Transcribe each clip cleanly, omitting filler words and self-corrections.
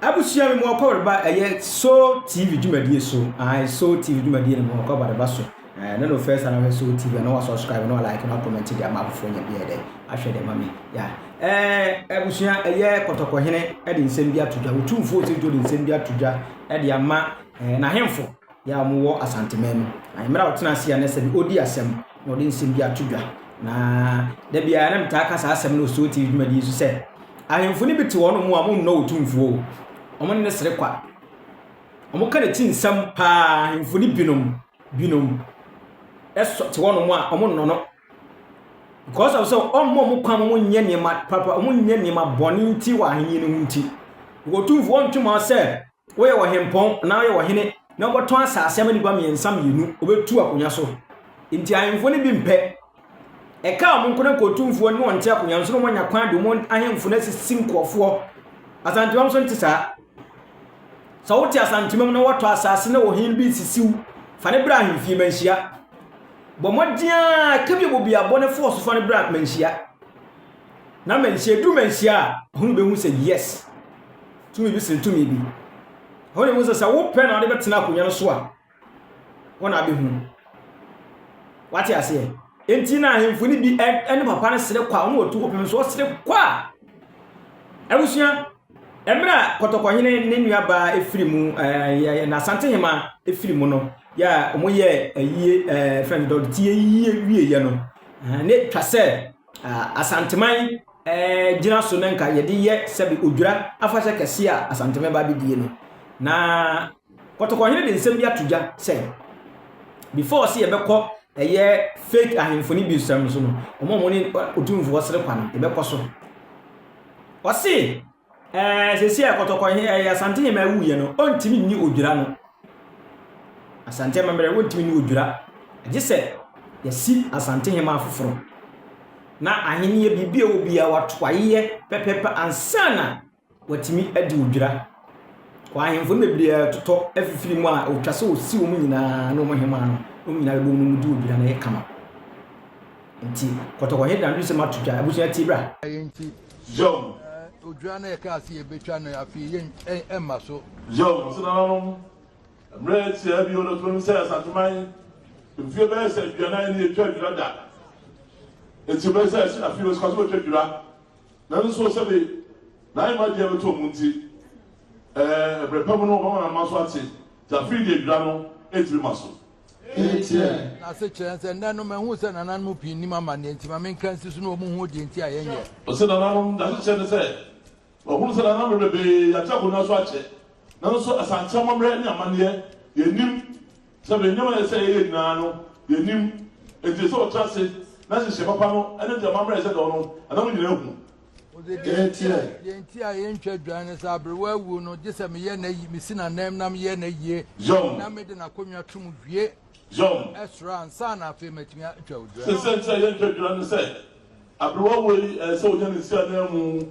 abusia me mo akwa ba so TV dwumadie so so TV dwumadie no mo akwa ba so na no first na so TV na wa subscribe na like na comment dia ma afofo nya bi ede ahwe de mami ya abusia kotoko hene e de nsem bi atodwa otumfo se do de nsem bi atodwa e de ama na hemfo ya mo wo asantemam mra otena sia na se bi odi asem na de nsem bi atodwa na da bia na mta aka sa asem no so TV dwumadie so se ahemfo ni bi te wono mu amon no otumfo omo ne sere kwa omo ka de tinsam pa ahemfo ni binom eso te wono mu a omo no because of so omo kwa mo nye niema papa omo nye niema boni nti wa ahenye ne hunti otumfo ontwuma se wo ye wo hempon na wo ye wo hene na oboto asase amani gwa miensam yenu obetu akonya so nti ahemfo ni bi mpe eka mo nkone ko otumfo ne wonte akonya nso no monya kwan de mo ahemfo na sisi nkofo asantiwam so ntisa so wote asantimam na woto asase na wo hin bi sisiw fa ne bra ahemfie manhia bomodia kabi bobia bone force fa ne bra manhia na manhia du manhia hunu be hu se yes tumi bi sin tumi bi hone mu se wo pe na de betena akonya no so a wona be hu wate ase enti na ahemfo ni bi ene papa ne sere kwa won otu kopem so sere kwa abusia emra kotokɔhene ne nua ba efirimu na asante hema efirimu no ya omoye ayie friend dog tie yie wie ye no ne twase asanteman gina so nenka ye de ye sebi odwura afahye kese a asanteme ba bi die no na kotokɔhene de nsem bi atodwa se before se ye bekɔ fake ahemfo ni bi sam so no omo ni otumfo wasere kwa no ye bekɔ so wase sesi akotoko asante hema wu ye no ontimi ni odwura no asante mamre wontimi ni odwura age se yesi asante hema afoforo na ahene ye bibia obia watwaye pepepe ansana watimi adi odwura kwa ahemfo mebria toto afifiri mu a otwase osi wo nyina no mo hema no o nyina bo mu di odwura na ye kama nti kotoko he dan se matodwa abusia tibra John odwura na ka se ye betwa no afi ye emma so John so na mre ti abi ono to se asantuman mfie be se dwana ni etwa dwura da enti be se se afi no so ko etwa dwura na nso se be na ima dia beto munti brepam no ko na maso ati ta fi de dwura no etiri maso na se chense ndanu mehu se nanan mu pin ni mama ne enti ma men kan sisu no mu hu de enti ayenye o se nanan da se chense se o hu se nanan be ya ta ko na so ache na so asante mamre ni amane yenim se be nyama se ye na no yenim enti so o trase na se papa no ene de mamre se do no anamu nyina hu enti ayentwa dwane sa abrewa wu no je se me ye na yi misina nam nam ye na yie na me de na konwa tum wie John Esra ansana afi metimi atwa odwa se ye ntwa no se abrewa we se o nyane sia na mu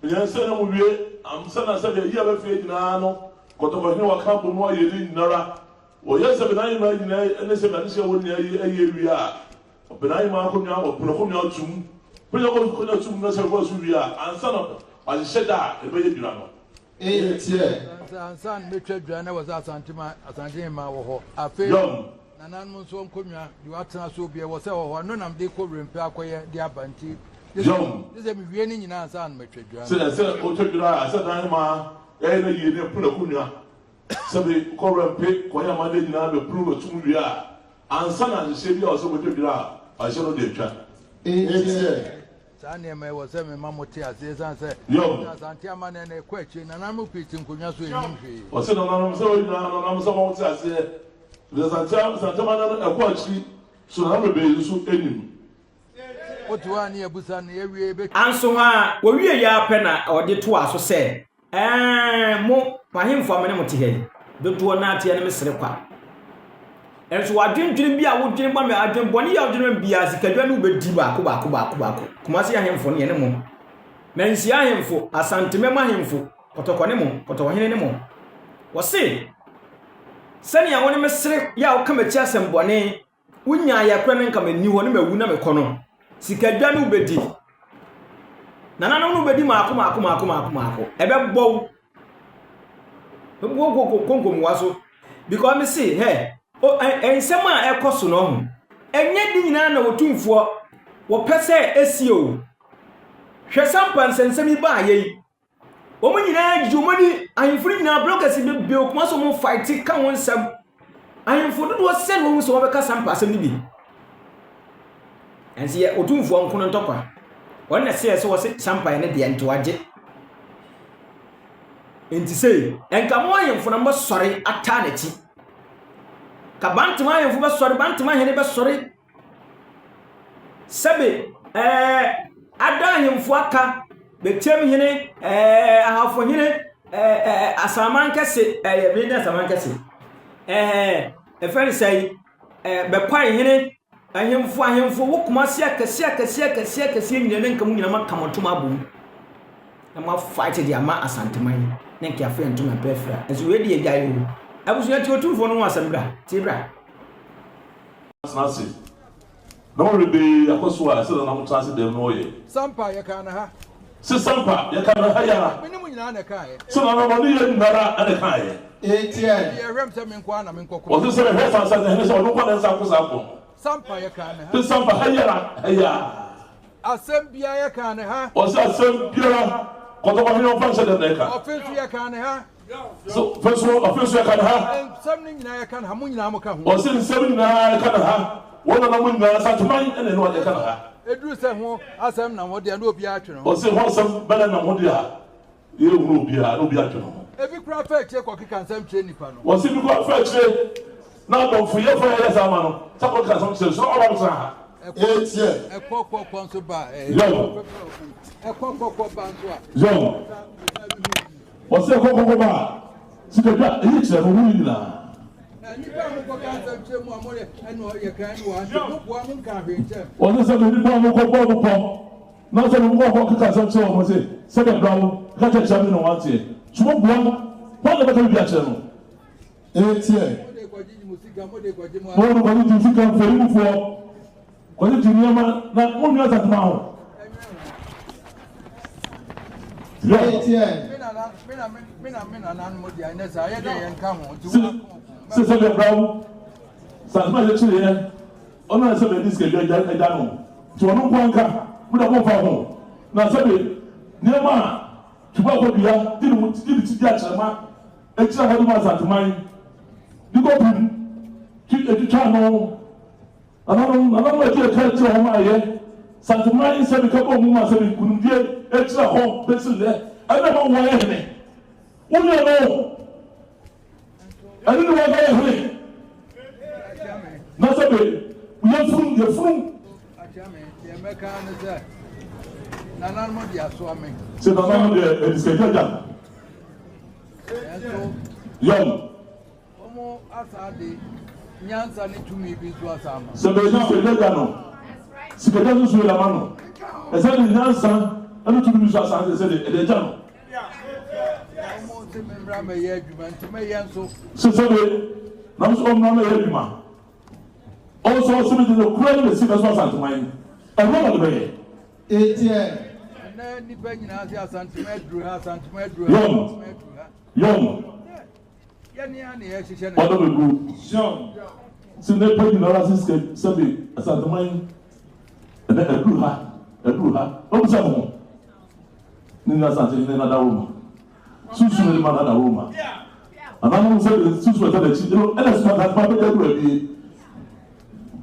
nyansa na mu wie amsa na se ye ya ba fie nyina no kotoko hene wa kambo mu aye ni nara o ye se benan ma nyina ene se bani se woni aye wi a benan ma ko nya o puno ko nya tum puno ko nya tum na se wo su wi a ansa na a sheda e be ye dura no ansan metwa dwa na wasa asante ma wo ho afi nanan mu so nkonwa di watena so bia wo se wo ho no nam de ko rempe akoye di abanti Dise mi wie ni nyina ansan metwa dwa se o twa asa dan ma na ye ne puno ko nya se be ko rempe ko ya ma de nyina be puno tum wi a ansa na se bia o so metwa dwa a se no de twa Sane me wo se me mamote ase san se asante amane na ekwachi na namu piti nkonwa so enim hwe o se no namu se o na namu se mamote ase de sante amane na ekwachi so namu be so enim otu ani ebusa na ewie be anso ha wo wie ya pe na ode to aso se mo pahemfo amene mo te he dodo na ate ne mesere kwa enso wadwendwene bi a wodwene ba me adwenbone ya wodwene bia sikadwa no bedi baako kuma se ahemfo ne ne mo nansi ahemfo asanteme mahemfo kotokone mo kotohene ne mo wo se sani a woni mesere ya wo kama chi asembone wunya ya kra ne nkama ni ho ne mawu na mekono sikadwa no bedi nana no bedi maako ebe bow konkom waso because me see hey ensem a ekoso no ho enye di nyina na wotumfo wo pese esio hwe sampa nsensem ba ayi omo nyina jumoni ahimfuri nyina blockers be okuma so mo fight ka won sam ahimfo do wo sel wo so wo be ka sampa asem ni bi ense ye otumfo nkono ntokwa wonna se wo se sampa ne de ntoaje enti sei enkamo ahimfo na mo sori ata na ti ka bantima ahimfo be sori bantima hene be sori sebe ada ahimfo aka betem hene ahafo hene asaman kese be na asaman kese efere sei be kwai hene ahimfo wokuma sia kese nyina nka mu nyina makamoto abu na ma fight dia ma asanteman na nka afa ntoma pefra enso we die gya yo abusu ya tiotufo no asambra tibra nasi no rebe akoso a se na mutu ase dem no ye sampa ya kana ha se sampa ya kana ha ya meni mu nyina na kai so na no ni ye ndara ade kai etia ya rem se men kwa na men kokko o se he fa sa ne se o no kwa na sa ko sa ko sampa ya kana ha se sampa ha ya asembia ya kana ha o se asembia ko to ko ni o fa se de ka ofensu ya kana ha so ofensu ya kana ha sam ni nyina ya kana ha mu nyina mo ka ho o se sam nyina ya kana ha wona na mu nyina sa tuman ene no ya kana ha eduru se ho asem na wode na obi atwe no o se ho sam bele na wode a ye wu obi atwe no ebi kura fa che ko kika nsam che nipa no o se bi ko fa che na do fu ye fa ya sa ma no sa ko ka sam che so o ba sa ha etie ekoko nso ba yo ekoko ba nso a yo o se koko ba sikata yi che no hu ni na nipa mo ko kan nsam che mu amore eno ye kan no wa no bo am kan hwe che o se nipa mo ko bo po na se mo ko ka sam che o mo se de brawo ka che cha mi no wa tie sumo bo kwa na ba ka bi a che no etie mo de ko ji musika mo de ko ji mo mo ko ji musika fo mu fo ko ji niama na mo mi asa tuma ho mina nan mo dia ina sa ya de yan ka ho ti se de brawo sa ma je chire ye ona se be diske je ja no ti wonu kwanka mo da mo fa ho na se be niama ti ba ko bia ti mu ti ti dia chama e ti ha do ma sa tuma ni ko pum ti e ti cha no anano e ti ka ti ho ma ye sa tuma se be ka ko mu ma se be kunum die e ti ho be se le ana ma wa ye ne unya no ani no wa ga ye na se be ye fun achame ye meka ne se nanan mo dia so amen se nanan mo dia e diske ja yom omo asade nyansa ne tumi bi so asama se be diske ja no siketa so la mano e se de nyansa ani tumi bi so asama se de ja no omo se me bra me ye adwuma ntime ye nso se be na so omo na ye adwuma also so be the credit the civil servant mine e no na be etie na nipa nyina se asantime duru ha asantime duru ha yom ya ni ani ye hihye na odo be go si ne pe na ra siske se be asantime e na duru ha o bisa mo ni na asantime na dawo ma susu ni ma na dawo ma anamo se susu ta da chi no e na susu ta pa be duru bi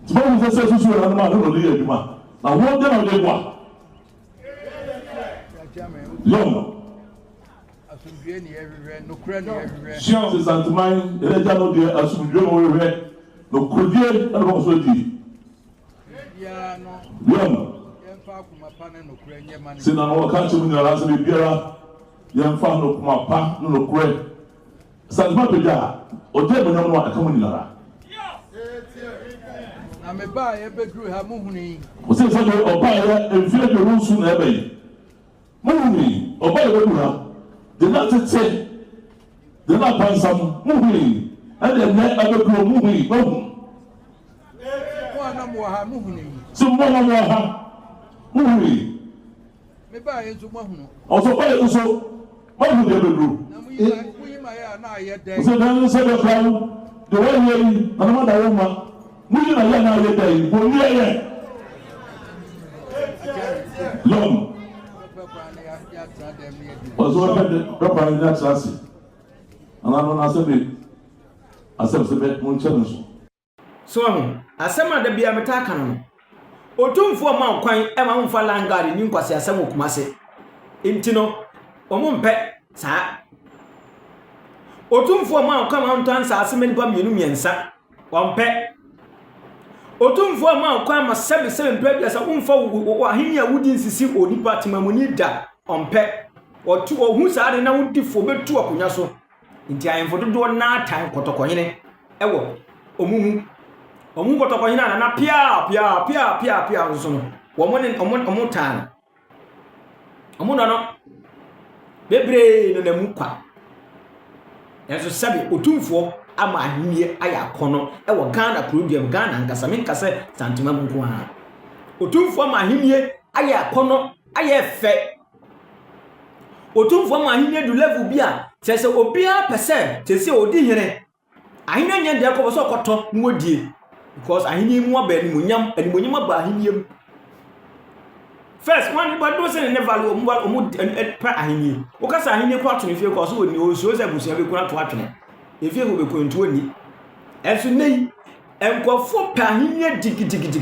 ti ba mo se susu na ma no le aduma na wo de na de kwa yom asumdue ni everywhere no kura ni everywhere Jean se santiman ele ja no de asumdue mo we no krodie na bo so di ya no yom yemfa kuma pa na no kura nyema ni se na no ka chimu ni ala se biara yemfa no kuma pa no kura santiman pe ja o de mo nyam no aka mo ni lara na me ba ye bedru ha mu huni o se so de o ba ye enfie de rusu na ebe yi mo huni o ba ye bedru ha de na tete de na pansam mo huni ade na abedru mo huni mo hu ko na mo ha mu huni so mo na mo ha mo huni me ba ye nso mo hunu o so ba ye so mo hu de bedru na mu yi So then you say the crowd, the way you and another woman, moving a year now, you're there. For me, Lord. Was what the proper in that chassis. And I don't answer me. I said, the bed won't challenge. So, asema da bia metaka no. Otumfo ma kwan e ma mfa langari ni nkwase asem okumase. Intino omumpe saa. Otumfo ma kwan ma ntansa asem nipa mienu miensa. Ompe. Otumfo ma kwan ma sebe mpɛ sa umfa ahenya wudi nsisi onipa timamuni da. Ompe. Otu ohun saa de na wudi fo betu akonya so. Nti ayemfo dodo na tan kotokohene ewo omumu omu kotokohene na pia so no omu tan omu no bebre no na mu kwa enso sabi otumfo ama ahimie aya kono ewo Ghana program Ghana nkasa me nkasa santima mu ko ha otumfo ama ahimie aya kono aya fe otumfo ama ahimie du level bia sese obia pese sese odi here ahina nya dia ko so koto nwodie because ahina mu aba ni munyam aba ahina mu first one but do say ne value omu pa ahina o ka sa ahina ko atune fie ko so oni o so busia be kuna to atune efie ko be ko ntu oni enso nei enkofo pa ahina digidigi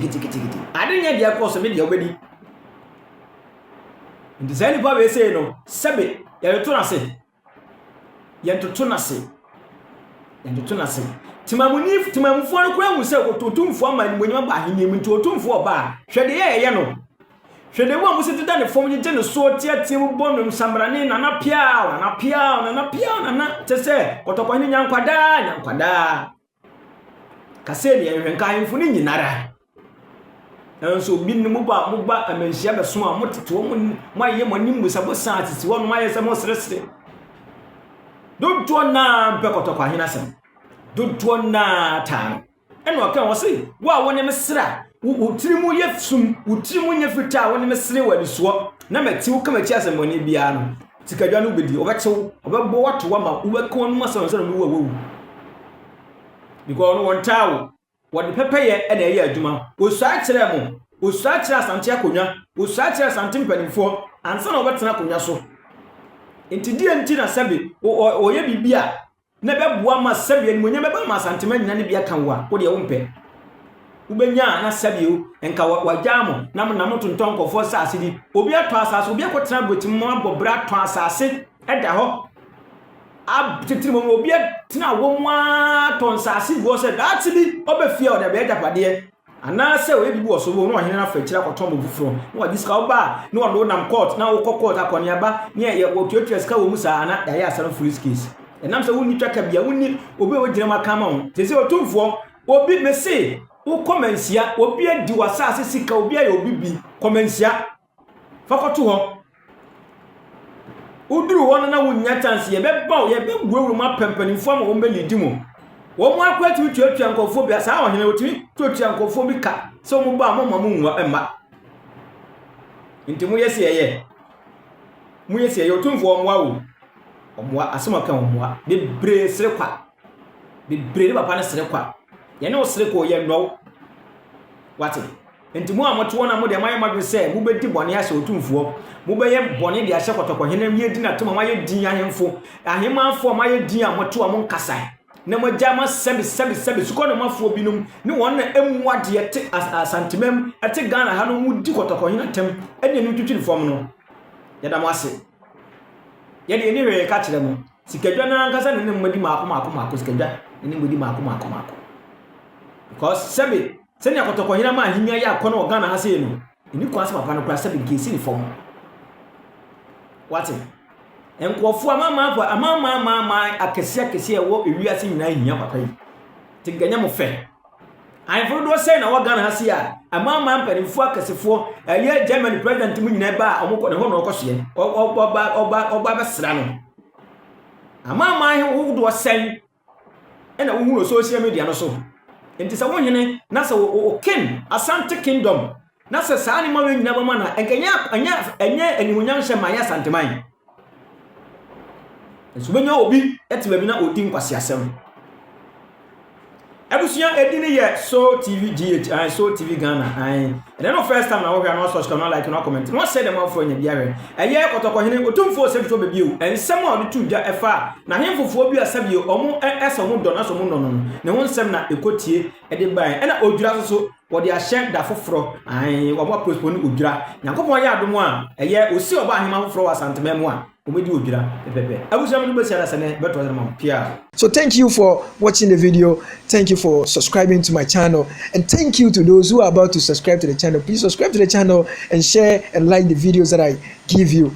ade nya dia ko so me dia obedi ndizani pa be say no sebe ya to na say yentoto nase timamufo no kura nwuse otumfo ama ni monyama ba ahenia mu nti otumfo oba hwede ye no hwede wo mu sitida ne fom je ne so tiatim bonum samrane na pia tese kotoko hini nyankwada kase ne hwenka ahemfo ni nyinara enso bi ne mu ba amanhia beso a moteto mu maye monim sabo sa atiti wo no maye se mo sresre Dodo na mpekoto kwa hina sem. Dodo na tan. Eno aka wo se, wa woni mesra, utirimu yefsum, utirimu nyefita woni mesre wani so. Na meti wo kama chi asem woni bia no. Tikadwa no bedi, obechew, obebo wato wa ma, ubeka wonu masam se no wo. Because no won tawo. Wodi pepeye ena ye adwuma. Osua kire mo. Osua kire asante akonwa. Osua kire asante mpanimfo. Ansa na obetena akonwa so. Enti na sabi oye bibia na beboa ma sabi ani monya beba ma santema nyina ne bia kanwa wo de wompe ubenya na sabi o enka wajamo na motonton kofo saase di obi ato asase obi akotena botim mo abobra to asase eda ho abtitiri mo obi tena wo mwa to asase go se that bi obefia o de be japade ana se oye bibi oso wo no hene na fa kira koton bo fufuro no wa diska oba no wa do nam court na wo court akoni aba ne ye wo tuatua ska wo musa ana da ya asara free case enam se wonni twaka bia wonni obi wo gina makama ho tese otumfo obi mese wo komansia obi adi wasase sika obi ayo obi bi komansia fakoto ho uduru wona na wonya chance ye beba ye be gwewuru ma pempanimfo ma wo be lidi mo wo mu akwatu tuatua nkofo bia saa ohene otimi tuatua nkofo bi ka so mu ba mama mu nwa emma nti mu yesi ye otumfo omwa asema kan omwa bebre sere kwa bebre papa ne sere kwa ye ne osere ko ye no wate nti mu amoto wona mu de maye madwe se mu bedi bone ya se otumfo mu be ye bone de ahye kotoko hene mi edi na to maye din ahemfo ahemafo maye din amoto am nkasa na mo jama sebi suko no mafo binum ni won na emwade te asantemam ate Ghana ha no mu di kotoko hene tem ene no twitwi fom no ye da mo ase ye de ni we ka kire mo sikadwa na nkasa ne mmadi maako sikadwa ne mmadi maako because sebi senya kotoko hina ma ahimia ya akọ na Ghana ha se no eni kwanse papa no kura sebi kesi ni fom wate enkofo amama akesi ewo ewiase nyina hia papa yi tinganya mo fe ayfo do say na Ghana ha se a amama mpanifo akesefo aye German president mu nyina ba omukọ ne ho no okohye oba besra no amama he wo do say ena wo hu social media no so enti sa wonhene na sa o ken Asante Kingdom na sa saani ma nyina ba ma na enkanya anya animunyam hye ma ya Asanteman nso benya obi ete ba bi na odi nkwasi asem Ebusuya edini ye So TV GH and So TV Ghana and then no first time na wo hwe no subscribe no like no comment no say dem afọ nya biare eye kotoko hene otumfo se fito bebi o ensem a odi tuja efa na hemfofo bi asabie omo eso mo do na so mo no ne ho nsem na ekotie ede ban na odwura so wo de ahye da foforo an wo mo postpone odwura yakopon ya adom a eye osi oba ahema foforo wa santememu a So thank you for watching the video. Thank you for subscribing to my channel. And thank you to those who are about to subscribe to the channel. Please subscribe to the channel and share and like the videos that I give you.